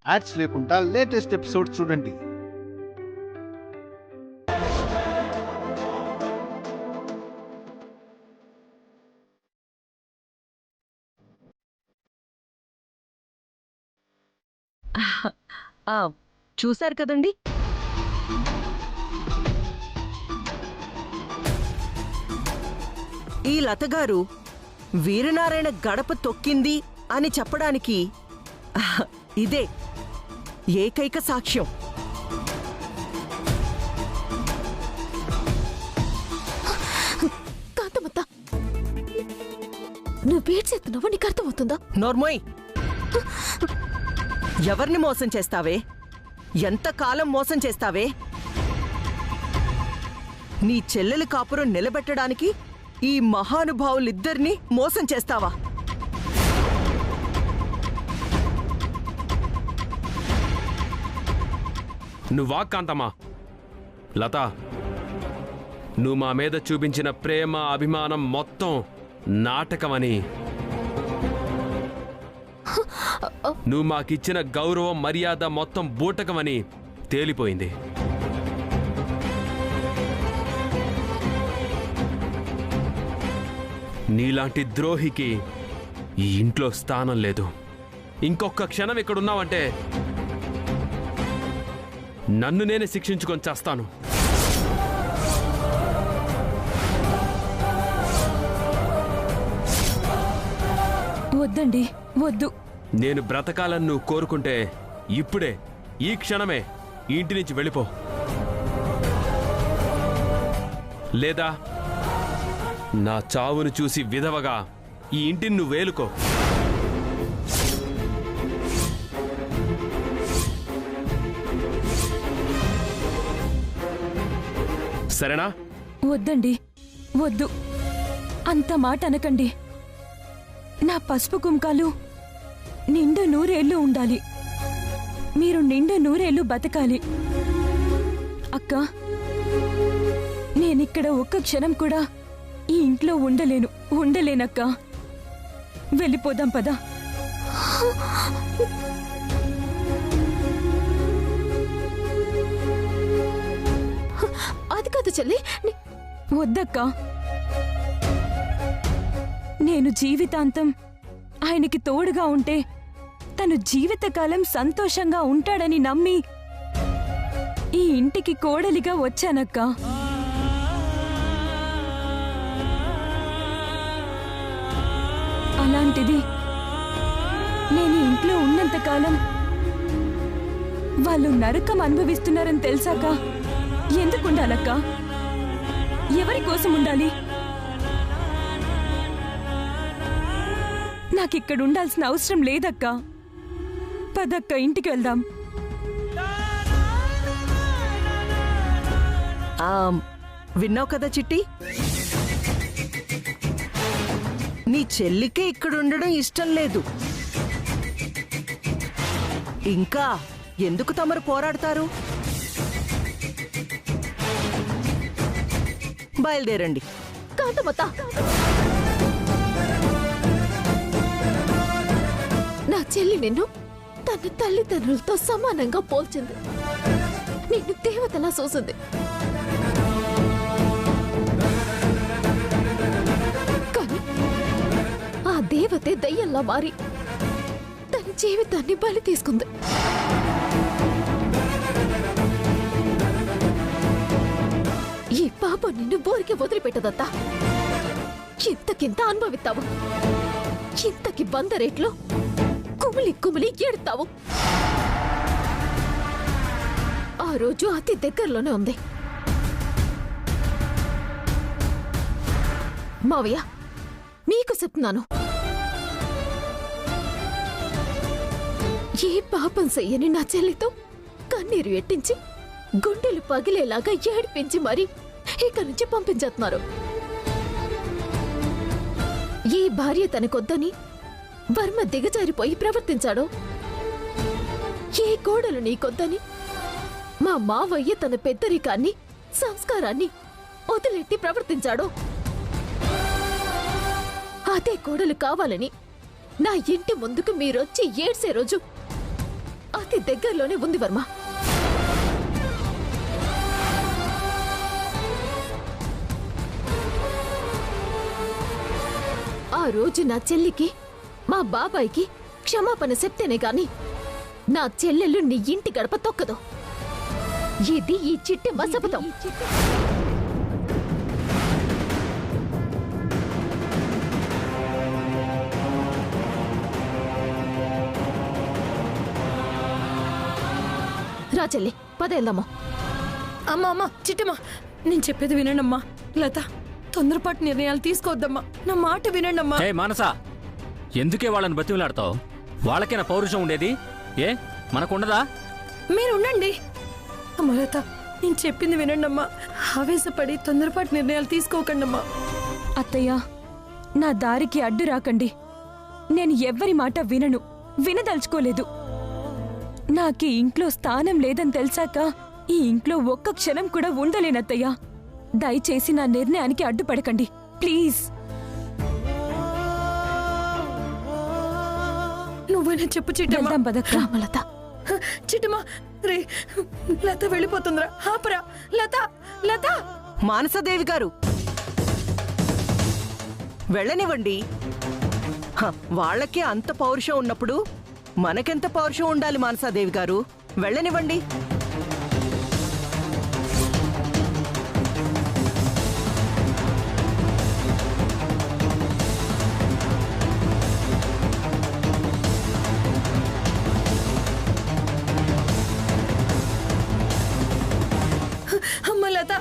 Ads లేకుండా latest episode చూడండి. చూశారు కదండి, ఈ లతగారు వీరనారాయణ గడప తొక్కింది అని చెప్పడానికి ఇదే ఏకైక సాక్ష్యం. కాంతమత్త, నువ్వు పేర్చెత్తున్నావో నీకు అర్థమవుతుందా? నోర్మోయ్, ఎవరిని మోసం చేస్తావే? ఎంతకాలం మోసం చేస్తావే? నీ చెల్లెలి కాపురం నిలబెట్టడానికి ఈ మహానుభావులిద్దరినీ మోసం చేస్తావా? నువ్వా కాంతమ్మా? లత, నువ్వు మా మీద చూపించిన ప్రేమ అభిమానం మొత్తం నాటకమని, నువ్వు మాకిచ్చిన గౌరవం మర్యాద మొత్తం బూటకమని తేలిపోయింది. నీలాంటి ద్రోహికి ఈ ఇంట్లో స్థానం లేదు. ఇంకొక క్షణం ఇక్కడున్నావంటే నన్ను నేనే శిక్షించుకొని చేస్తాను. వద్దండి, వద్దు. నేను బ్రతకాలని నువ్వు కోరుకుంటే ఇప్పుడే, ఈ క్షణమే ఈ ఇంటి నుంచి వెళ్ళిపో. లేదా నా చావును చూసి విధవగా ఈ ఇంటిని నువ్వు వేలుకో. సరేనా? వద్దండి, వద్దు. అంత మాట అనకండి. నా పసుపు కుంకాలు నిండు నూరేళ్లు ఉండాలి. మీరు నిండు నూరేళ్లు బతకాలి. అక్క, నేనిక్కడ ఒక్క క్షణం కూడా ఈ ఇంట్లో ఉండలేనక్క. వెళ్ళిపోదాం పదా. అది కాదు చెల్లి, వద్దక్క. నేను జీవితాంతం ఆయనకి తోడుగా ఉంటే తను జీవితకాలం సంతోషంగా ఉంటాడని నమ్మి ఈ ఇంటికి కోడలిగా వచ్చానక్క. అలాంటిది నేను ఇంట్లో ఉన్నంతకాలం వాళ్ళు నరకం అనుభవిస్తున్నారని తెలిసాక ఎందుకుండాలక్క? ఎవరి కోసం ఉండాలి? నాకిక్కడ ఉండాల్సిన అవసరం లేదక్క. పదక్క, ఇంటికి వెళ్దాం. విన్నావు కదా చిట్టి, నీ చెల్లికే ఇక్కడుండడం ఇష్టం లేదు. ఇంకా ఎందుకు తమరు పోరాడతారు? బయలుదేరండి. కాంతమత్త, నా చెల్లి నిన్ను తన తల్లిదండ్రులతో సమానంగా పోల్చింది. నిన్ను దేవతలా చూసింది. కానీ ఆ దేవతే దయ్యంలా మారి తన జీవితాన్ని బలి తీసుకుంది. ఈ పాపం నిన్ను బోరికి వదిలిపెట్టదత్తా. ఇంతకింత అనుభవిస్తావు. ఇంతకి బంద రేట్లో కుమిలి కుమిలి ఏడుతావు. ఆ రోజు అతి దగ్గరలోనే ఉంది. మావయ్య, మీకు చెప్తున్నాను, ఏ పాపం చెయ్యని నా చెల్లితో కన్నీరు ఎట్టించి గుండెలు పగిలేలాగా ఏడిపించి మరీ ఇక నుంచి పంపించేస్తున్నారు. ఏ భార్య తనకొద్దని వర్మ దిగజారిపోయి ప్రవర్తించాడో, ఏ కోడలు నీకొద్దని మా మావయ్య తన పెద్దరికాన్ని సంస్కారాన్ని వదిలెట్టి ప్రవర్తించాడో, అదే కోడలు కావాలని నా ఇంటి ముందుకు మీరొచ్చి ఏడ్సే రోజు ఆ అతి దగ్గరలోనే ఉంది వర్మ. ఆ రోజు నా చెల్లికి మా బాబాయికి క్షమాపణ చెప్తేనే గాని నా చెల్లెళ్ళు నీ ఇంటి గడప తొక్కదు. ఇది ఈ చిట్టి మసపతం. రా చెల్లి, పదేళ్దామా. అమ్మా అమ్మా చిట్టమ్మా, నేను చెప్పేది వినండమ్మా. లత, తొందరపాటు నిర్ణయాలు తీసుకోవద్దమ్మా. నా మాట వినండమ్మా. హే మానసా, ఎందుకే వాళ్ళని బతిమలాడతావు? వాళ్ళకేనా పౌరుషం ఉండేది? ఏ మనకుండదా? మీరు ఉండండి. అమ్మా లత, నేను చెప్పింది వినండమ్మా. ఆవేశపడి తొందరపాటు నిర్ణయాలు తీసుకోకండమ్మా. అత్తయ్య, నా దారికి అడ్డు రాకండి. నేను ఎవ్వరి మాట వినదలుచుకోలేదు. నాకీ ఇంట్లో స్థానం లేదని తెలిసాక ఈ ఇంట్లో ఒక్క క్షణం కూడా ఉండలేనత్తయ్య. దయచేసి నా నిర్ణయానికి అడ్డుపడకండి ప్లీజ్. నువ్వైనా చెప్పు చిట్టమ్మా. వెళ్దాం పదక్క. రామలత, చిట్టమ్మా, రే లత వెళ్ళిపోతుందిరా. ఆపరా లత, లత. మానసదేవి గారు, వెళ్ళనివ్వండి. వాళ్ళకే అంత పౌరుషం ఉన్నప్పుడు మనకెంత పౌరుషం ఉండాలి మానసాదేవి గారు? వెళ్ళనివ్వండి. అమ్మ లత,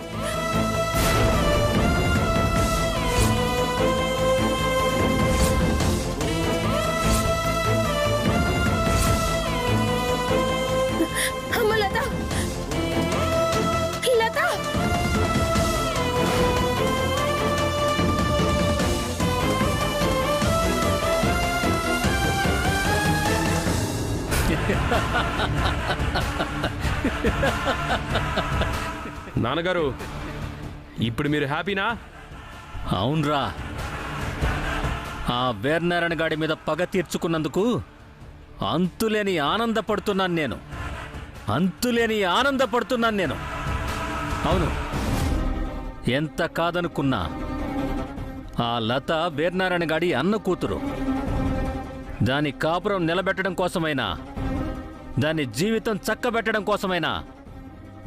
అమ్మ లత, లత. నాన్నగారు, ఇప్పుడు మీరు హ్యాపీనా? అవునరా, ఆ వీరనారాయణ గాడి మీద పగ తీర్చుకున్నందుకు అంతులేని ఆనందపడుతున్నాను నేను. అవును, ఎంత కాదనుకున్నా ఆ లత వీరనారాయణ గాడి అన్న కూతురు. దాని కాపురం నిలబెట్టడం కోసమైనా, దాని జీవితం చక్కబెట్టడం కోసమైనా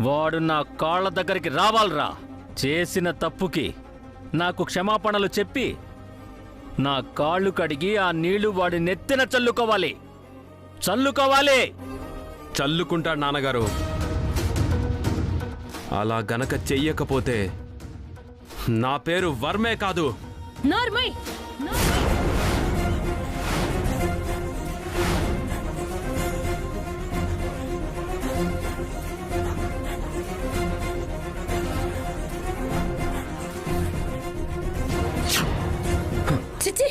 వాడు నా కాళ్ళ దగ్గరికి రావాలరా. చేసిన తప్పుకి నాకు క్షమాపణలు చెప్పి నా కాళ్ళు కడిగి ఆ నీళ్లు వాడి నెత్తిన చల్లుకోవాలి. చల్లుకుంటాడు నాన్నగారు. అలా గనక చెయ్యకపోతే నా పేరు వర్మే కాదు. నార్మై, చిచ్చి,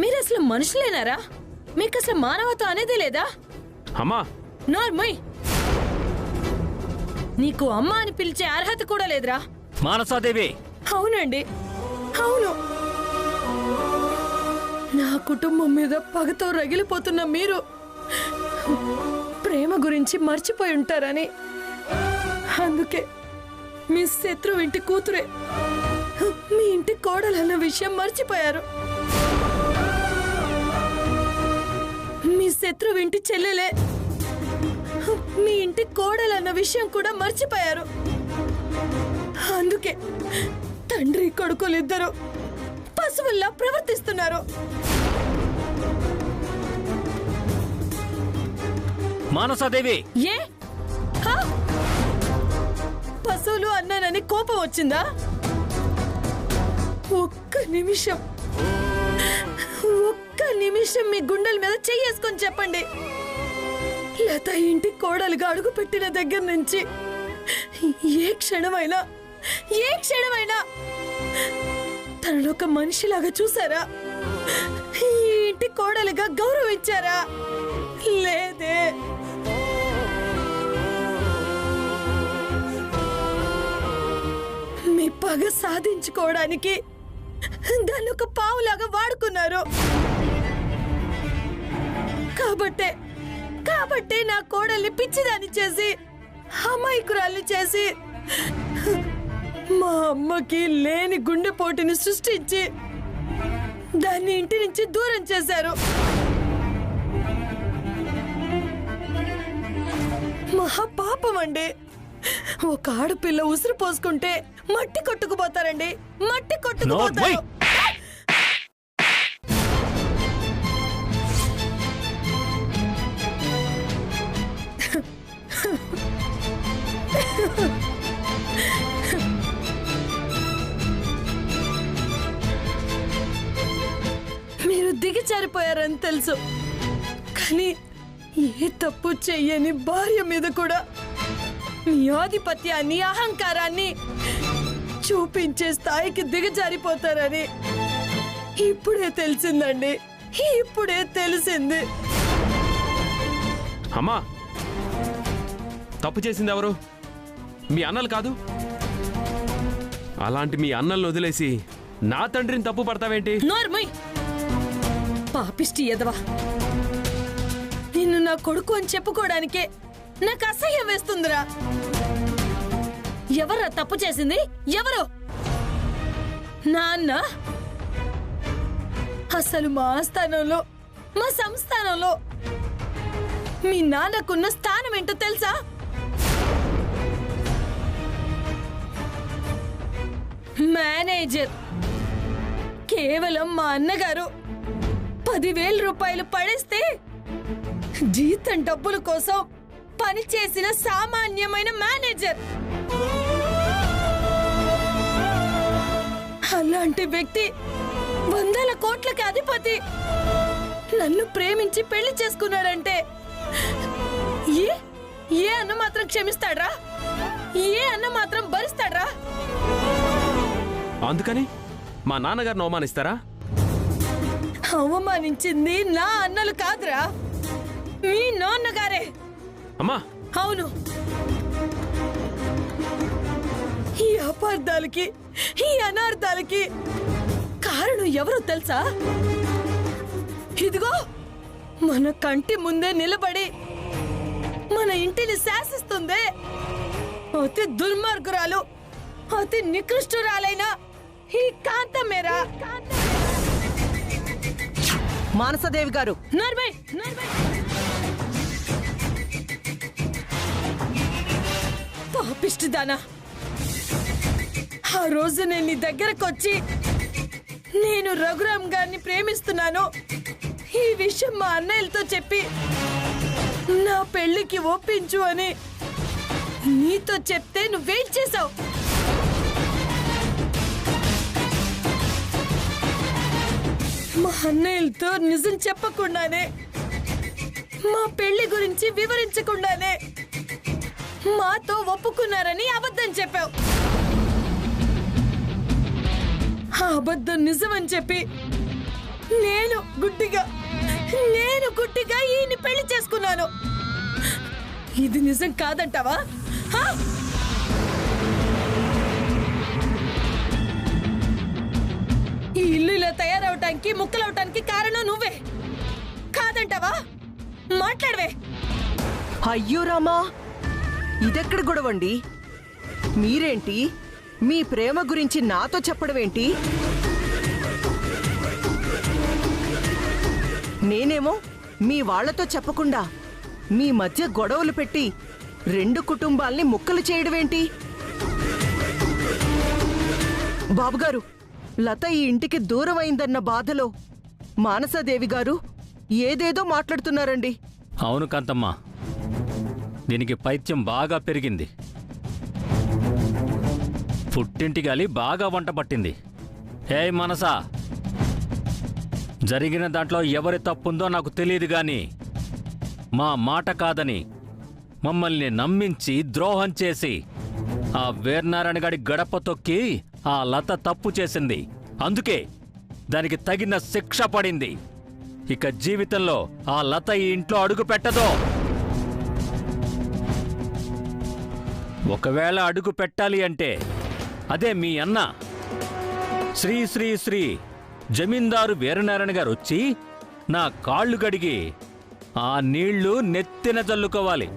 మీరు అసలు మనుషులేనారా? మీకు అసలు మానవత్వం అనేదే లేదా? అమ్మా, నార్మై, నీకు అమ్మ అని పిలిచే అర్హత కూడా లేదురా. మానసాదేవి, అవునండి, అవును. నా కుటుంబం మీద పగతో రగిలిపోతున్న మీరు ప్రేమ గురించి మర్చిపోయి ఉంటారని, అందుకే మీ శత్రువు ఇంటి కూతురే మీ ఇంటి కోడలన్న విషయం మర్చిపోయారు. మీ శత్రువు ఇంటి చెల్లెలే మీ ఇంటి కోడలన్న విషయం కూడా మర్చిపోయారు. అందుకే తండ్రి కొడుకులిద్దరూ పశువుల్లా ప్రవర్తిస్తున్నారు. మానసాదేవి, ఏ పశువులు అన్నానని కోపం వచ్చిందా? ఒక్క నిమిషం మీ గుండెల మీద చెయ్యేసుకొని చెప్పండి. లత ఇంటి కోడలుగా అడుగు పెట్టిన దగ్గర నుంచి ఏ క్షణమైనా తనను ఒక మనిషిలాగా చూసారా? ఈ ఇంటి కోడలుగా గౌరవించారా? లేదే. మీ పగ సాధించుకోవడానికి దాన్ని ఒక పావులాగా వాడుకున్నారు. కాబట్టే కాబట్టే నా కోడల్ని పిచ్చిదాన్ని చేసి అమాయకురాల్ని చేసి మా అమ్మకి లేని గుండెపోటుని సృష్టించి దాన్ని ఇంటి నుంచి దూరం చేశారు. మహాపాపం అండి. ఒక ఆడపిల్ల ఉసురు పోసుకుంటే మట్టి కొట్టుకుపోతారండి, మట్టి కొట్టుకుపోతారు. మీరు దిగజారిపోయారని తెలుసు, కానీ ఏ తప్పు చెయ్యని భార్య మీద కూడా మీ ఆధిపత్యాన్ని అహంకారాన్ని చూపించే స్థాయికి దిగజారిపోతారని ఇప్పుడే తెలిసిందండి, ఇప్పుడే తెలిసింది. అమ్మా, తప్పు చేసింది ఎవరు? మీ అన్నలు కాదు? అలాంటి మీ అన్నల్ని వదిలేసి నా తండ్రిని తప్పు పడతావేంటి? నోర్మయ్, పాపిష్టి ఎదవా. నిన్ను నా కొడుకు అని చెప్పుకోవడానికే నాకు అసహ్యం వేస్తుందిరా. ఎవరా తప్పు చేసింది? ఎవరు? నాన్న. అసలు మా ఆస్థానంలో, మా సంస్థానంలో మీ నాన్నకున్న స్థానం ఏంటో తెలుసా? మేనేజర్. కేవలం మా అన్నగారు 10,000 రూపాయలు పడేస్తే జీతం డబ్బుల కోసం పనిచేసిన సామాన్యమైన మేనేజర్. అలాంటి వ్యక్తి 100 కోట్లకి అధిపతి నన్ను ప్రేమించి పెళ్లి చేసుకున్నాడంటే ఏ అన్న మాత్రం క్షమిస్తాడ్రా? ఏ అన్న మాత్రం భరిస్తాడ్రా? అందుకని మా నాన్నగారిని అవమానిస్తారా? అవమానించింది నా అన్నలు కాదురా, మీ నాన్నగారే. అమ్మా, అవును. ఈ అపార్థాలకి, ఈ అనార్థాలకి కారణం ఎవరో తెలుసా? ఇదిగో మన కంటి ముందే నిలబడి మన ఇంటిని శాసిస్తుందే అతి దుర్మార్గురాలు, అతి నికృష్టురాలైన ఈ కాంతమేరా. మానసదేవి గారు, నర్మయ్, నర్మయ్. పాపిష్టిదానా, ఆ రోజు నేను నీ దగ్గరకు వచ్చి నేను రఘురామ్ గారిని ప్రేమిస్తున్నాను, ఈ విషయం మా అన్నయ్యలతో చెప్పి నా పెళ్లికి ఒప్పించు అని నీతో చెప్తే నువ్వేం చేసావు? మా అన్నయ్యలతో నిజం చెప్పకుండానే, మా పెళ్లి గురించి వివరించకుండానే మాతో ఒప్పుకున్నారని అబద్ధం చెప్పావు. ఆ అబద్ధం నిజమని చెప్పి నేను గుడ్డిగా ఈయన్ని పెళ్లి చేసుకున్నాను. ఇది నిజం కాదంటావా? ఈ ఇల్లు ఇలా తయారవటానికి, ముక్కలవటానికి కారణం నువ్వే కాదంటావా? మాట్లాడవే. అయ్యో రామా, ఇదెక్కడ గొడవండి? మీరేంటి మీ ప్రేమ గురించి నాతో చెప్పడమేంటి? నేనేమో మీ వాళ్లతో చెప్పకుండా మీ మధ్య గొడవలు పెట్టి 2 కుటుంబాల్ని ముక్కలు చేయడమేంటి? బాబుగారు, లత ఈ ఇంటికి దూరమైందన్న బాధలో మానసాదేవి గారు ఏదేదో మాట్లాడుతున్నారండి. అవును కాంతమ్మ, దీనికి పైత్యం బాగా పెరిగింది. పుట్టింటి గాలి బాగా వంట పట్టింది. ఏ మనసా, జరిగిన దాంట్లో ఎవరి తప్పుందో నాకు తెలియదు గాని మా మాట కాదని మమ్మల్ని నమ్మించి ద్రోహం చేసి ఆ వీరనారాయణ గాడి గడప తొక్కి ఆ లత తప్పు చేసింది. అందుకే దానికి తగిన శిక్ష పడింది. ఇక జీవితంలో ఆ లత ఈ ఇంట్లో అడుగు పెట్టదో. ఒకవేళ అడుగు పెట్టాలి అంటే అదే మీ అన్న శ్రీ శ్రీ శ్రీ జమీందారు వీరనారాయణ గారు వచ్చి నా కాళ్ళు గడిగి ఆ నీళ్లు నెత్తిన జల్లుకోవాలి.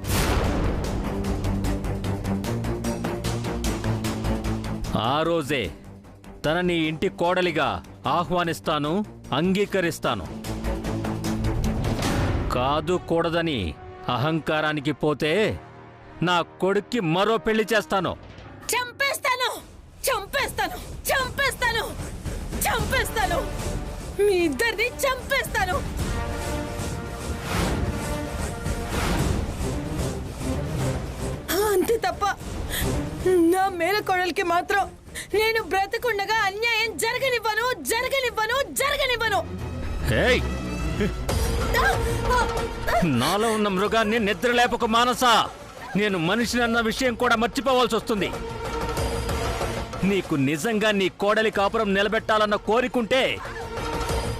ఆ రోజే తనని ఇంటి కోడలిగా ఆహ్వానిస్తాను, అంగీకరిస్తాను. కాదు కూడదని అహంకారానికి పోతే నా కొడుక్కి మరో పెళ్లి చేస్తాను. చంపేస్తాను చంపేస్తాను చంపేస్తాను చంపేస్తాను, మీ ఇద్దరిని చంపేస్తాను. అంతే తప్ప నా మేనకోడలికి మాత్రం నేను బ్రతకుండగా అన్యాయం జరగనివ్వను జరగనివ్వను జరగనివ్వను. ఏయ్! నాలో ఉన్న మృగాన్ని నిద్ర లేపక మానసా. నేను మనిషినన్న విషయం కూడా మర్చిపోవాల్సి వస్తుంది. నీకు నిజంగా నీ కోడలి కాపురం నిలబెట్టాలన్న కోరికుంటే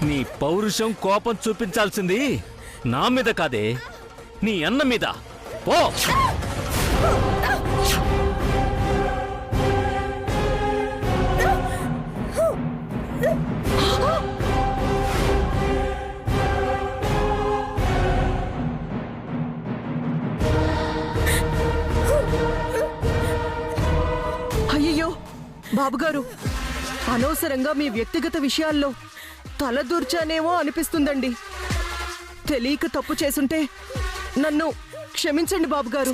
నీ పౌరుషం, కోపం చూపించాల్సింది నా మీద కాదే, నీ అన్న మీద. ఓ అయ్యయ్యో బాబుగారు, అనవసరంగా మీ వ్యక్తిగత విషయాల్లో తలదూర్చానేమో అనిపిస్తుందండి. తెలియక తప్పు చేసుంటే నన్ను క్షమించండి బాబుగారు.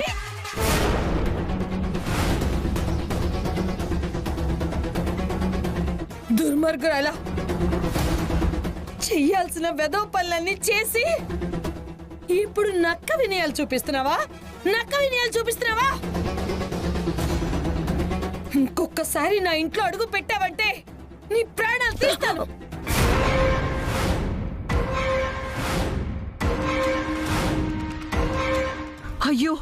దుర్మార్గురాలా, చెయ్యాల్సిన వెధవ పనులన్నీ చేసి ఇప్పుడు నక్క వినయాలు చూపిస్తున్నావా? నక్క వినయాలు చూపిస్తున్నావా? ఇంకొకసారి నా ఇంట్లో అడుగు పెట్టావంటే నీ ప్రాణాలు తీస్తాను. అయ్యో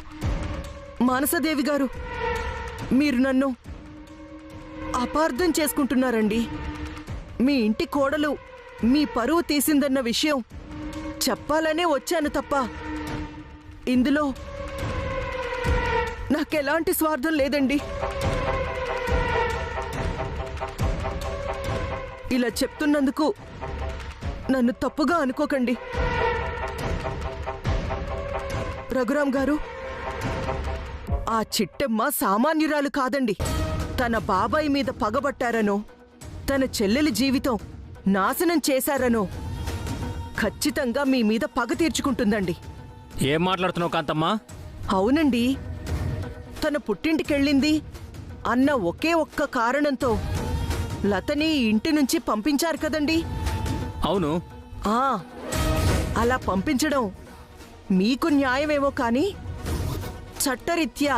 మానసదేవి గారు, మీరు నన్ను అపార్థం చేసుకుంటున్నారండి. మీ ఇంటి కోడలు మీ పరువు తీసిందన్న విషయం చెప్పాలనే వచ్చాను తప్ప ఇందులో నాకెలాంటి స్వార్థం లేదండి. ఇలా చెప్తున్నందుకు నన్ను తప్పుగా అనుకోకండి. రఘురాం గారు, ఆ చిట్టెమ్మ సామాన్యురాలు కాదండి. తన బాబాయ్ మీద పగబట్టారనో, తన చెల్లెలి జీవితం నాశనం చేశారనో ఖచ్చితంగా మీ మీద పగ తీర్చుకుంటుందండి. ఏం మాట్లాడుతున్నావు కాంతమ్మా? అవునండి, తన పుట్టింటికెళ్ళింది అన్న ఒకే ఒక్క కారణంతో లతని ఇంటి నుంచి పంపించారు కదండి. అవును. ఆ అలా పంపించడం మీకు న్యాయమేమో కానీ చట్టరీత్యా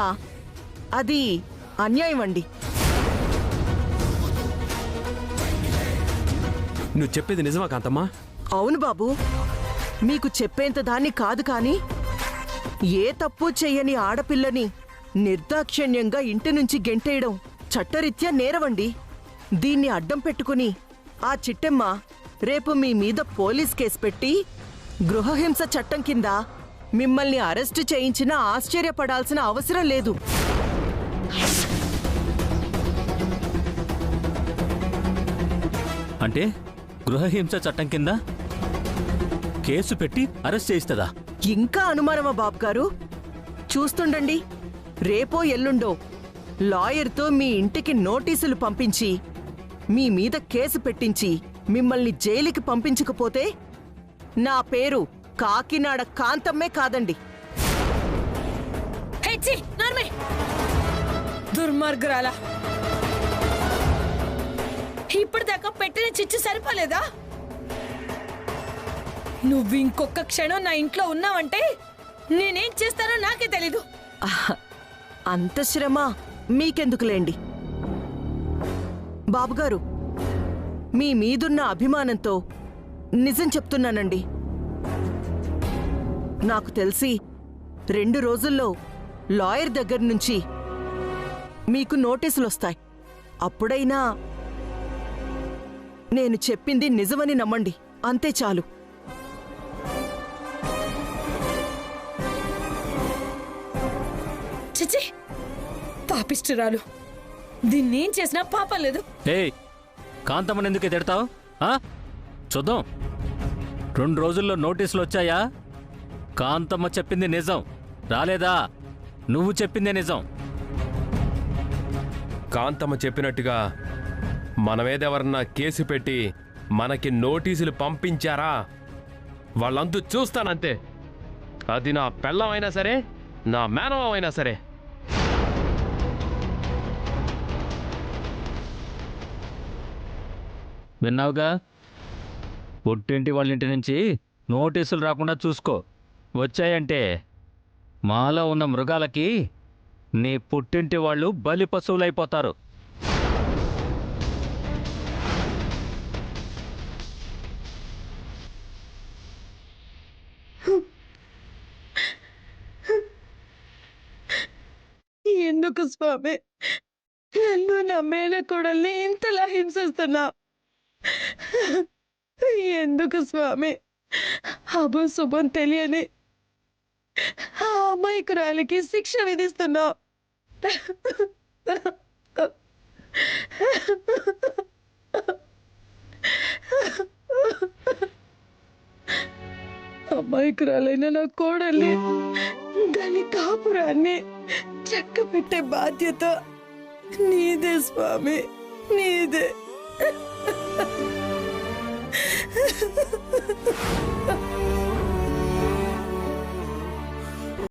అది అన్యాయం అండి. నువ్వు చెప్పేది నిజమా కాంతమ్మా? అవును బాబు, మీకు చెప్పేంత దాన్ని కాదు కానీ ఏ తప్పు చెయ్యని ఆడపిల్లని నిర్దాక్షిణ్యంగా ఇంటి నుంచి గెంటేయడం చట్టరీత్యా నేరవండి. దీన్ని అడ్డం పెట్టుకుని ఆ చిట్టెమ్మ రేపు మీ మీద పోలీస్ కేసు పెట్టి గృహహింస చట్టం కింద మిమ్మల్ని అరెస్టు చేయించినా ఆశ్చర్యపడాల్సిన అవసరం లేదు. అంటే గృహహింస చట్టం కింద కేసు పెట్టి అరెస్ట్ చేయిస్తుందా? ఇంకా అనుమానమా బాబు గారు? చూస్తుండండి, రేపో ఎల్లుండో లాయర్తో మీ ఇంటికి నోటీసులు పంపించి మీ మీద కేసు పెట్టించి మిమ్మల్ని జైలుకి పంపించకపోతే నా పేరు కాకినాడ కాంతమ్మే కాదండి. దుర్మార్గురాలా, ఇప్పటిదాకా పెట్టిన చిచ్చు సరిపోలేదా? నువ్వు ఇంకొక క్షణం నా ఇంట్లో ఉన్నావంటే నేనేం చేస్తానో నాకే తెలీదు. అంత శ్రమ మీకెందుకులేండి బాబుగారు. మీ మీదున్న అభిమానంతో నిజం చెప్తున్నానండి. నాకు తెలిసి 2 రోజుల్లో లాయర్ దగ్గర నుంచి మీకు నోటీసులొస్తాయి. అప్పుడైనా నేను చెప్పింది నిజమని నమ్మండి, అంతే చాలు. చిచి, పాపిష్టురాలు, దీన్నేం చేసినా పాపం లేదు. ఏయ్, కాంతమ్మని ఎందుకు తిడతావు? చూద్దాం, 2 రోజుల్లో నోటీసులు వచ్చాయా కాంతమ్మ చెప్పింది నిజం. రాలేదా? నువ్వు చెప్పిందే నిజం. కాంతమ్మ చెప్పినట్టుగా మనమేదెవరన్నా కేసు పెట్టి మనకి నోటీసులు పంపించారా వాళ్ళంతూ చూస్తానంతే. అది నా పెళ్ళం అయినా సరే, నా మేనమామ అయినా సరే. విన్నావుగా? పుట్టింటి వాళ్ళ ఇంటి నుంచి నోటీసులు రాకుండా చూసుకో. వచ్చాయంటే మాలో ఉన్న మృగాలకి నీ పుట్టింటి వాళ్ళు బలి పశువులైపోతారు. ఎందుకు స్వామి నన్ను నా మేనకోడల్ని ఇంతలా హింసిస్తున్నా? ఎందుకు స్వామి అభం శుభం తెలియని ఆ అమాయకురాలికి శిక్ష విధిస్తున్నావు? అమాయకురాలైన నా కోడల్ని, దాని కాపురాన్ని చక్క పెట్టే బాధ్యత నీదే స్వామి, నీదే.